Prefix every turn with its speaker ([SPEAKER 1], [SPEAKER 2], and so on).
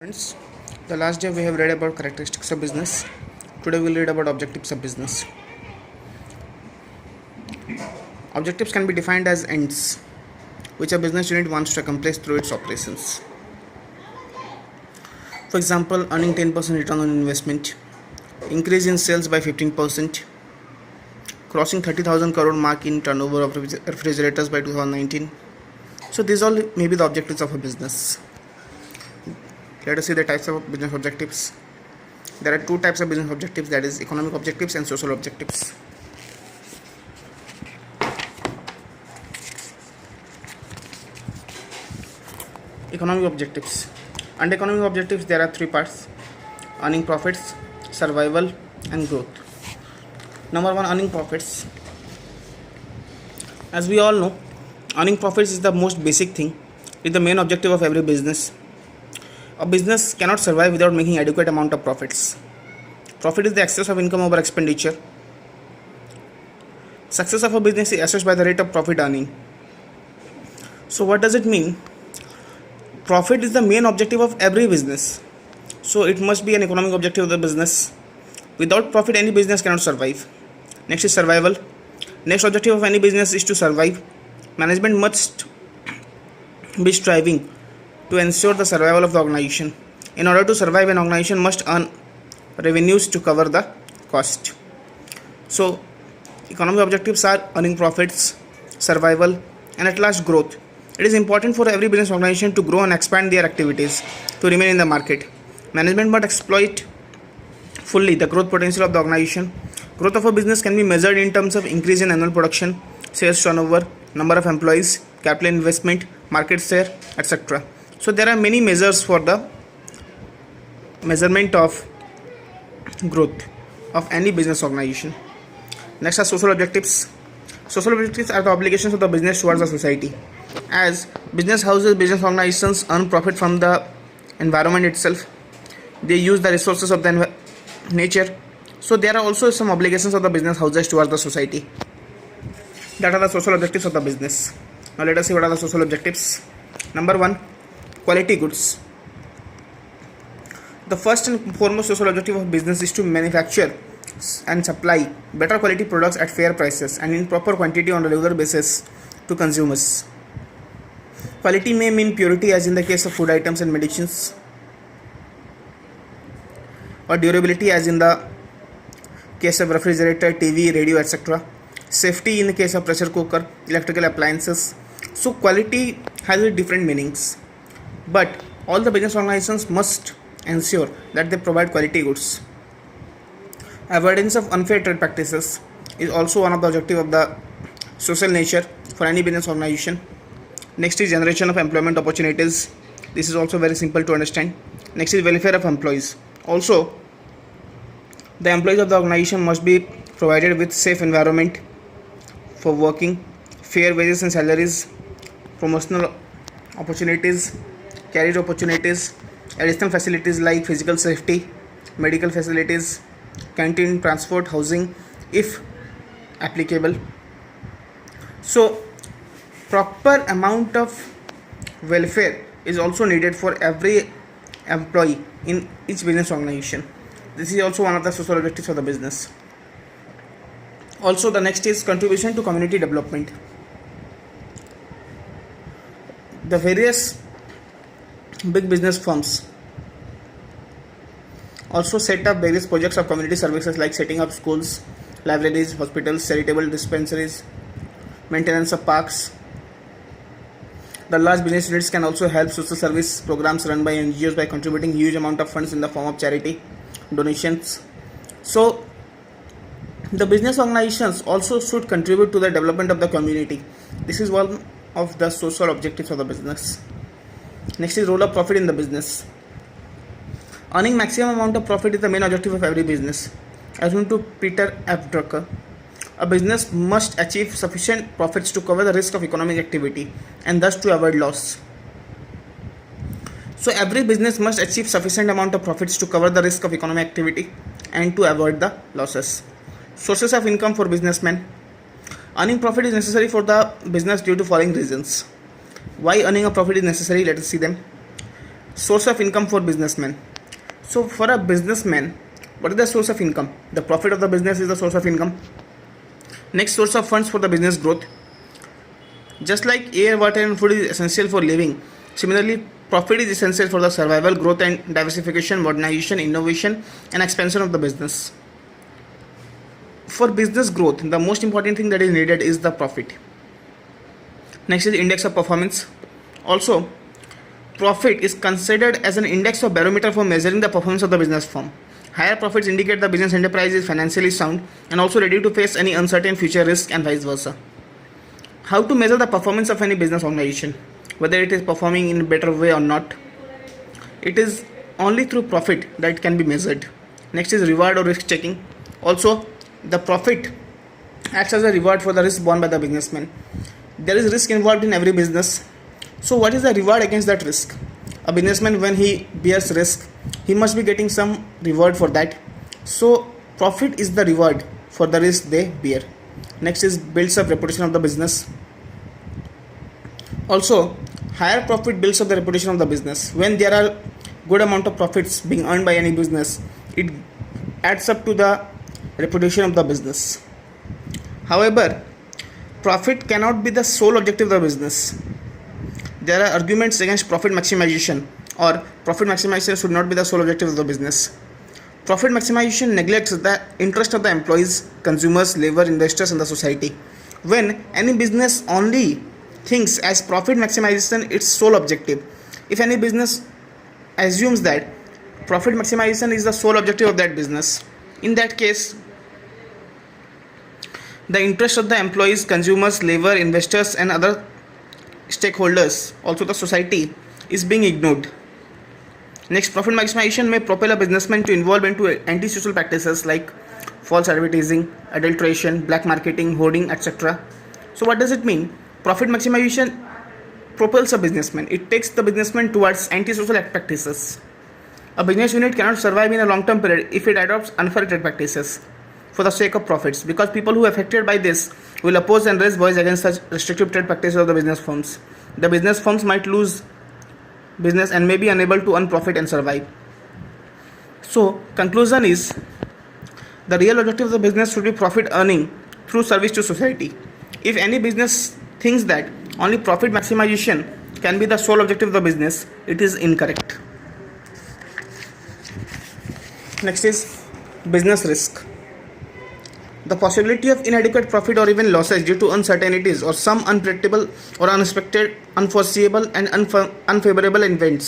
[SPEAKER 1] Friends, the last day we have read about characteristics of business. Today we'll read about objectives of business. Objectives can be defined as ends which a business unit wants to accomplish through its operations. For example, earning 10% return on investment, increase in sales by 15%, crossing 30,000 crore mark in turnover of refrigerators by 2019. So these all may be the objectives of a business. Let us see the types of business objectives. There are two types of business objectives, that is economic objectives and social objectives. Economic objectives. Under economic objectives there are three parts: earning profits, survival and growth. Number one, earning profits. As we all know, earning profits is the most basic thing. It's the main objective of every business. A business cannot survive without making adequate amount of profits. Profit is the excess of income over expenditure. Success of a business is assessed by the rate of profit earning. So what does it mean? Profit is the main objective of every business. So it must be an economic objective of the business. Without profit, any business cannot survive. Next is survival. Next objective of any business is to survive. Management must be striving to ensure the survival of the organization. In order to survive, an organization must earn revenues to cover the cost. So, economic objectives are earning profits, survival, and at last growth. It is important for every business organization to grow and expand their activities to remain in the market. Management must exploit fully the growth potential of the organization. Growth of a business can be measured in terms of increase in annual production, sales turnover, number of employees, capital investment, market share, etc. So there are many measures for the measurement of growth of any business organization. Next are social objectives. Social objectives are the obligations of the business towards the society. As business houses, business organizations earn profit from the environment itself. They use the resources of the nature. So there are also some obligations of the business houses towards the society. That are the social objectives of the business. Now let us see what are the social objectives. Number one, quality goods. The first and foremost social objective of business is to manufacture and supply better quality products at fair prices and in proper quantity on a regular basis to consumers. Quality may mean purity, as in the case of food items and medicines, or durability, as in the case of refrigerator, TV, radio, etc. Safety in the case of pressure cooker, electrical appliances. So quality has different meanings. But all the business organizations must ensure that they provide quality goods. Avoidance of unfair trade practices is also one of the objectives of the social nature for any business organization. Next is generation of employment opportunities. This is also very simple to understand. Next is welfare of employees. Also, the employees of the organization must be provided with safe environment for working, fair wages and salaries, promotional opportunities, career opportunities, additional facilities like physical safety, medical facilities, canteen, transport, housing, if applicable. So, proper amount of welfare is also needed for every employee in each business organization. This is also one of the social objectives of the business. Also, the next is contribution to community development. The various big business firms also set up various projects of community services like setting up schools, libraries, hospitals, charitable dispensaries, maintenance of parks. The large business units can also help social service programs run by NGOs by contributing huge amount of funds in the form of charity donations. So the business organizations also should contribute to the development of the community. This is one of the social objectives of the business. Next is role of profit in the business. Earning maximum amount of profit is the main objective of every business. According to Peter F. Drucker, a business must achieve sufficient profits to cover the risk of economic activity and thus to avoid loss. So every business must achieve sufficient amount of profits to cover the risk of economic activity and to avoid the losses. Sources of income for businessmen. Earning profit is necessary for the business due to following reasons. Why earning a profit is necessary? Let us see them. Source of income for businessmen. So for a businessman, what is the source of income? The profit of the business is the source of income. Next, source of funds for the business growth. Just like air, water and food is essential for living, similarly profit is essential for the survival, growth and diversification, modernization, innovation and expansion of the business. For business growth, the most important thing that is needed is the profit. Next is index of performance. Also, profit is considered as an index or barometer for measuring the performance of the business firm. Higher profits indicate the business enterprise is financially sound and also ready to face any uncertain future risk and vice versa. How to measure the performance of any business organization, whether it is performing in a better way or not? It is only through profit that it can be measured. Next is reward or risk checking. Also, the profit acts as a reward for the risk borne by the businessman. There is risk involved in every business. So what is the reward against that risk? A businessman, when he bears risk, he must be getting some reward for that. So profit is the reward for the risk they bear. Next is builds up reputation of the business. Also, higher profit builds up the reputation of the business. When there are good amount of profits being earned by any business, it adds up to the reputation of the business. However, profit cannot be the sole objective of the business. There are arguments against profit maximization, or profit maximization should not be the sole objective of the business. Profit maximization neglects the interest of the employees, consumers, labor, investors and the society. When any business only thinks as profit maximization its sole objective, if any business assumes that profit maximization is the sole objective of that business, in that case the interest of the employees, consumers, labor, investors and other stakeholders, also the society, is being ignored. Next, profit maximization may propel a businessman to involve into anti-social practices like false advertising, adulteration, black marketing, hoarding, etc. So what does it mean? Profit maximization propels a businessman. It takes the businessman towards anti-social practices. A business unit cannot survive in a long-term period if it adopts unfair trade practices for the sake of profits, because people who are affected by this will oppose and raise voice against such restrictive trade practices of the business firms. The business firms might lose business and may be unable to earn profit and survive. So, conclusion is, the real objective of the business should be profit earning through service to society. If any business thinks that only profit maximization can be the sole objective of the business, it is incorrect. Next is business risk. The possibility of inadequate profit or even losses due to uncertainties or some unpredictable or unexpected, unforeseeable and unfavorable events